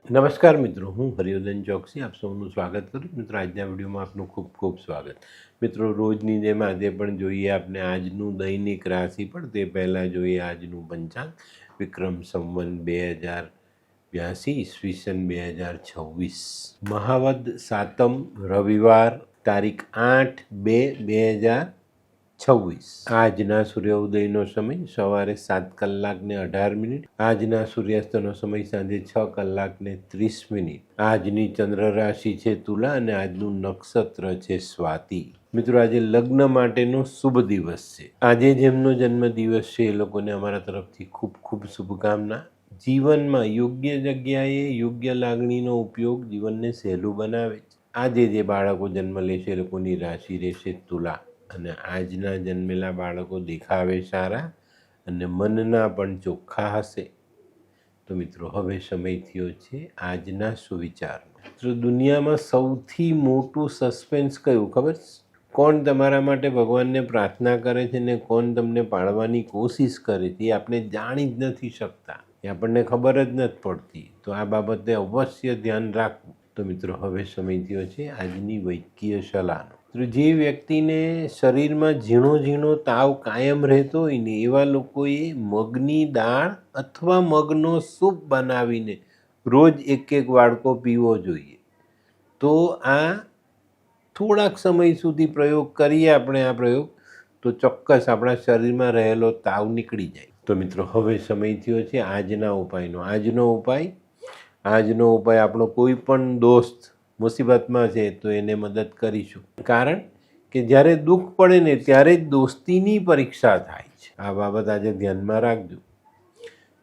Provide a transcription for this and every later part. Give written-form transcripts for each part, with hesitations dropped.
નમસ્કાર મિત્રો, હું હરિવર્ધન ચોકસી આપ સૌનું સ્વાગત કરું. મિત્રો, આજના વિડીયોમાં આપનું ખૂબ ખૂબ સ્વાગત. મિત્રો, રોજની જેમ આજે પણ જોઈએ આપણે આજનું દૈનિક રાશિફળ. તે પહેલાં જોઈએ આજનું પંચાંગ. વિક્રમ સંવત 2082 ઈસવીસન 2026, મહાવદ સાતમ, રવિવાર, તારીખ 8/2/2026. આજના સૂર્યોદયનો સમય સવારે 7:18. આજના સૂર્યાસ્તનો સમય સાંજે 6:30. આજની ચંદ્ર રાશિ છે તુલા અને આજનું નક્ષત્ર છે સ્વાતિ. મિત્રો, આજે લગ્ન માટેનો શુભ દિવસ છે. આજે જેમનો જન્મદિવસ છે એ લોકોને અમારા તરફથી ખૂબ ખૂબ શુભકામના. જીવનમાં યોગ્ય જગ્યાએ યોગ્ય લાગણીનો ઉપયોગ જીવનને સહેલું બનાવે છે. આજે જે બાળકો જન્મ લેશે એ લોકોની રાશિ રહેશે તુલા. અને આજના જન્મેલા બાળકો દેખાવે સારા અને મનના પણ ચોખ્ખા હશે. તો મિત્રો, હવે સમય થયો છે આજના સુવિચારનો. તો દુનિયામાં સૌથી મોટું સસ્પેન્સ કયું ખબર છે? કોણ તમારા માટે ભગવાનને પ્રાર્થના કરે છે ને કોણ તમને પાડવાની કોશિશ કરે છે એ આપણે જાણી જ નથી શકતા, એ આપણને ખબર જ નથી પડતી. તો આ બાબતે અવશ્ય ધ્યાન રાખવું. તો મિત્રો, હવે સમય થયો છે આજની વૈદ્યકીય સલાહનો. તો જે વ્યક્તિને શરીરમાં ઝીણો ઝીણો તાવ કાયમ રહેતો હોય ને એવા લોકોએ મગની દાળ અથવા મગનો સૂપ બનાવીને રોજ એક વાડકો પીવો જોઈએ. તો આ થોડાક સમય સુધી પ્રયોગ કરીએ આપણે આ પ્રયોગ, તો ચોક્કસ આપણા શરીરમાં રહેલો તાવ નીકળી જાય. તો મિત્રો, હવે સમય થયો છે આજના ઉપાયનો. આજનો ઉપાય આપણો કોઈ પણ દોસ્ત મુસીબતમાં છે તો એને મદદ કરીશું. કારણ કે જ્યારે દુઃખ પડે ને ત્યારે જ દોસ્તીની પરીક્ષા થાય છે. આ બાબત આજે ધ્યાનમાં રાખજો.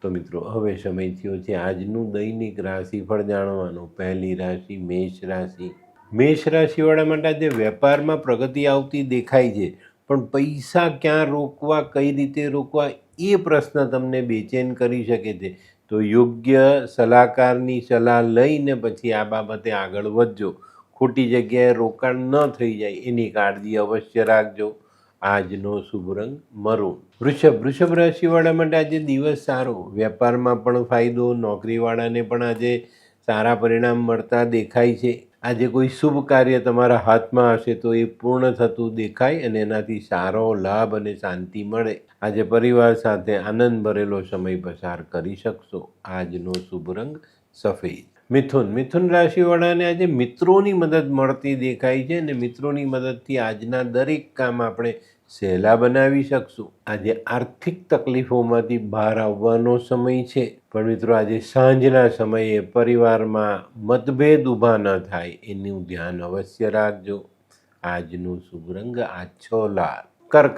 તો મિત્રો, હવે સમય થયો છે આજનું દૈનિક રાશિફળ જાણવાનું. પહેલી રાશિ મેષ રાશિ. મેષ રાશિવાળા માટે આજે વેપારમાં પ્રગતિ આવતી દેખાય છે, પણ પૈસા ક્યાં રોકવા, કઈ રીતે રોકવા એ પ્રશ્ન તમને બેચેન કરી શકે છે. તો યોગ્ય સલાહકારની સલાહ લઈને પછી આ બાબતે આગળ વધજો. ખોટી જગ્યાએ રોકાણ ન થઈ જાય એની કાળજી અવશ્ય રાખજો. આજનો શુભ રંગ મરૂન. વૃષભ રાશિવાળા માટે આજે દિવસ સારો. વેપારમાં પણ ફાયદો, નોકરીવાળાને પણ આજે સારા પરિણામ મળતા દેખાય છે. આજે કોઈ શુભ કાર્ય તમારા હાથમાં હશે તો એ પૂર્ણ થતું દેખાય અને એનાથી સારો લાભ અને શાંતિ મળે. આજે પરિવાર સાથે આનંદ ભરેલો સમય પસાર કરી શકશો. આજનો શુભ રંગ સફેદ. મિથુન રાશિવાળાને આજે મિત્રોની મદદ મળતી દેખાય છે અને મિત્રોની મદદથી આજના દરેક કામ આપણે સહેલા બનાવી શકશું. આજે આર્થિક તકલીફોમાંથી બહાર આવવાનો સમય છે, પણ મિત્રો આજે સાંજના સમયે પરિવારમાં મતભેદ ઊભા ન થાય એનું ધ્યાન અવશ્ય રાખજો. આજનું શુભ રંગ આછો લાલ. કર્ક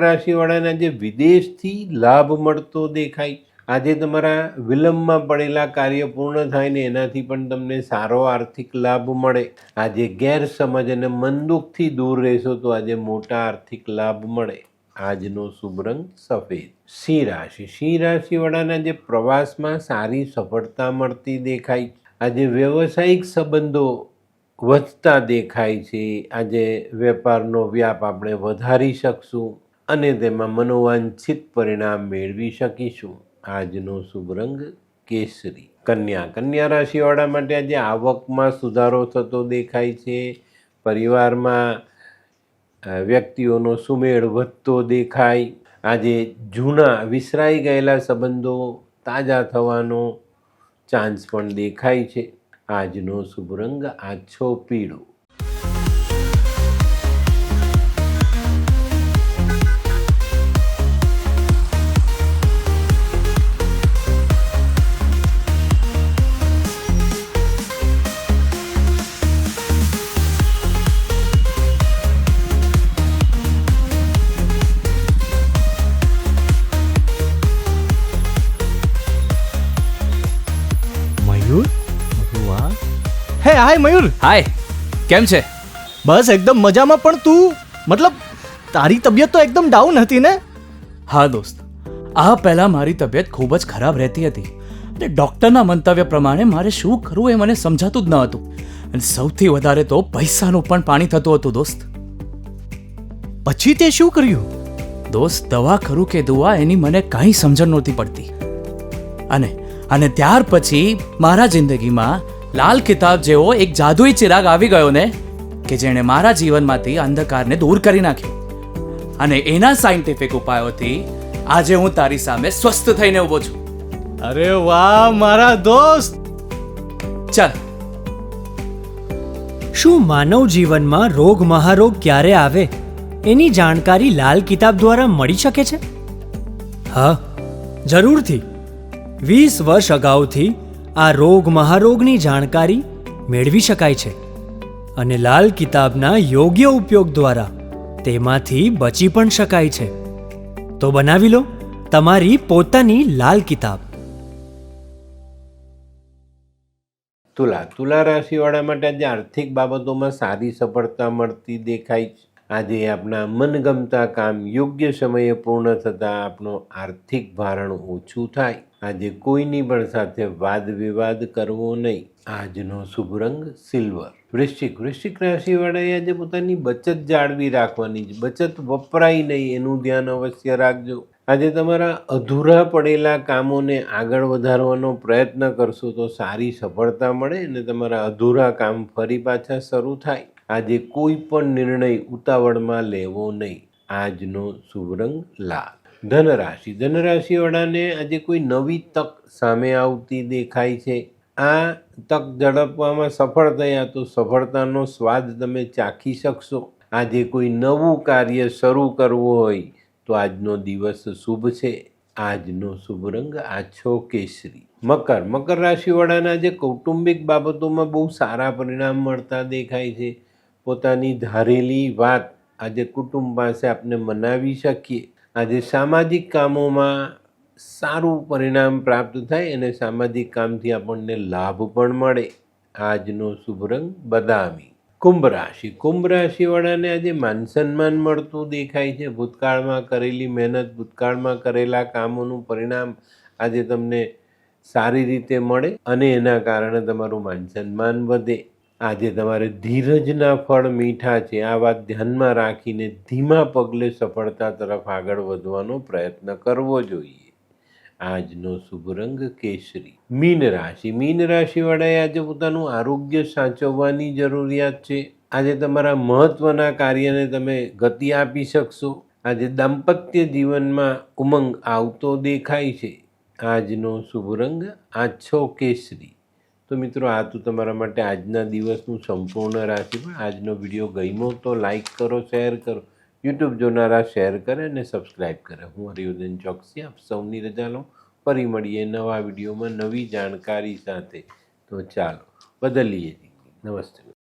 રાશિવાળાને આજે વિદેશથી લાભ મળતો દેખાય. આજે તમારા વિલંબમાં પડેલા કાર્ય પૂર્ણ થાય ને એનાથી પણ તમને સારો આર્થિક લાભ મળે. આજે ગેરસમજ અને મનદુખથી દૂર રહેશો તો આજે મોટા આર્થિક લાભ મળે. આજનો શુભ રંગ સફેદ. સિંહ રાશિવાળાને આજે પ્રવાસમાં સારી સફળતા મળતી દેખાય. આજે વ્યવસાયિક સંબંધો વધતા દેખાય છે. આજે વેપારનો વ્યાપ આપણે વધારી શકશું અને તેમાં મનોવાંછિત પરિણામ મેળવી શકીશું. આજનો શુભ રંગ કેસરી. કન્યા રાશિવાળા માટે આજે આવકમાં સુધારો થતો દેખાય છે. પરિવારમાં વ્યક્તિઓનો સુમેળ વધતો દેખાય. આજે જૂના વિસરાઈ ગયેલા સંબંધો તાજા થવાનો ચાન્સ પણ દેખાય છે. આજનો શુભ રંગ આછો પીળો. હે હાય મયુર. હાય, કેમ છે? બસ એકદમ મજામાં. પણ તું મતલબ તારી તબિયત તો એકદમ ડાઉન હતી ને? હા દોસ્ત, આ પહેલાં મારી તબિયત ખૂબ જ ખરાબ રહેતી હતી અને ડૉક્ટરના મંતવ્ય પ્રમાણે મારે શું કરવું એ મને સમજાતું જ ન હતું. અને સૌથી વધારે તો પૈસાનું પણ પાણી થતું હતું દોસ્ત. પછી તે શું કર્યું? દોસ્ત, દવા કરું કે દવા એની મને કાંઈ સમજણ નહોતી પડતી. અને અને ત્યાર પછી મારા જિંદગીમાં લાલ કિતાબ જેવો એક જાદુઈ ચિરાગ આવી ગયો ને કે જેણે મારા જીવનમાંથી અંધકારને દૂર કરી નાખ્યો. અને એના સાયન્ટિફિક ઉપાયોથી આજે હું તારી સામે સ્વસ્થ થઈને ઊભો છું. અરે વાહ મારા દોસ્ત. ચાલ. શું માનવ જીવનમાં રોગ મહારોગ ક્યારે આવે એની જાણકારી લાલ કિતાબ દ્વારા મળી શકે છે? હા, જરૂરથી. 20 વર્ષ અગાઉથી આ રોગ મહારોગની જાણકારી મેળવી શકાય છે અને લાલ કિતાબના યોગ્ય ઉપયોગ દ્વારા તેમાંથી બચી પણ શકાય છે. તો બનાવી લો તમારી પોતાની લાલ કિતાબ. તુલા રાશિવાળા માટે આજે આર્થિક બાબતોમાં સારી સફળતા મળતી દેખાય છે. આજે આપણા મનગમતા કામ યોગ્ય સમયે પૂર્ણ થતાં આપણો આર્થિક ભારણ ઓછું થાય. આજે કોઈની પણ સાથે વાદ વિવાદ કરવો નહીં. આજનો શુભ રંગ સિલ્વર. વૃશ્ચિક રાશિવાળાએ આજે પોતાની બચત જાળવી રાખવાની છે. બચત વપરાય નહીં એનું ધ્યાન અવશ્ય રાખજો. આજે તમારા અધૂરા પડેલા કામોને આગળ વધારવાનો પ્રયત્ન કરશો તો સારી સફળતા મળે અને તમારા અધૂરા કામ ફરી પાછા શરૂ થાય. આજે કોઈ પણ નિર્ણય ઉતાવળમાં લેવો નહીં. આજનો શુભ રંગ લાલ. ધનરાશિવાળાને આજે કોઈ નવી તક સામે આવતી દેખાય છે. આ તક ઝડપવામાં સફળ થયા તો સફળતાનો સ્વાદ તમે ચાખી શકશો. આજે કોઈ નવું કાર્ય શરૂ કરવું હોય તો આજનો દિવસ શુભ છે. આજનો શુભ રંગ આછો કેસરી. મકર રાશિવાળાના આજે કૌટુંબિક બાબતોમાં બહુ સારા પરિણામ મળતા દેખાય છે. પોતાની ધારેલી વાત આજે કુટુંબ પાસે આપણે મનાવી શકીએ. આજે સામાજિક કામોમાં સારું પરિણામ પ્રાપ્ત થાય અને સામાજિક કામથી આપણને લાભ પણ મળે. આજનો શુભ રંગ બદામી. કુંભ રાશિવાળાને આજે માન સન્માન મળતું દેખાય છે. ભૂતકાળમાં કરેલી મહેનત, ભૂતકાળમાં કરેલા કામોનું પરિણામ આજે તમને સારી રીતે મળે અને એના કારણે તમારું માન સન્માન વધે. આજે તમારે ધીરજના ફળ મીઠા છે. આ વાત ધ્યાનમાં રાખીને ધીમા પગલે સફળતા તરફ આગળ વધવાનો પ્રયત્ન કરવો જોઈએ. આજનો શુભ રંગ કેસરી. મીન રાશિવાળાએ આજે પોતાનું આરોગ્ય સાચવવાની જરૂરિયાત છે. આજે તમારા મહત્વના કાર્યને તમે ગતિ આપી શકશો. આજે દાંપત્ય જીવનમાં ઉમંગ આવતો દેખાય છે. આજનો શુભ રંગ આછો કેસરી. તો મિત્રો, આ તો તમારા માટે આજના દિવસનું સંપૂર્ણ રાશિફળ. આજનો વિડીયો ગમ્યો તો લાઈક કરો, શેર કરો. યુટ્યુબ જોનારા શેર કરે અને સબસ્ક્રાઈબ કરે. હું હરિવર્ધન ચોકસી આપ સૌની રજા લઉં. ફરી મળીએ નવા વિડીયોમાં નવી જાણકારી સાથે. તો ચાલો બદલીએ. નમસ્તે.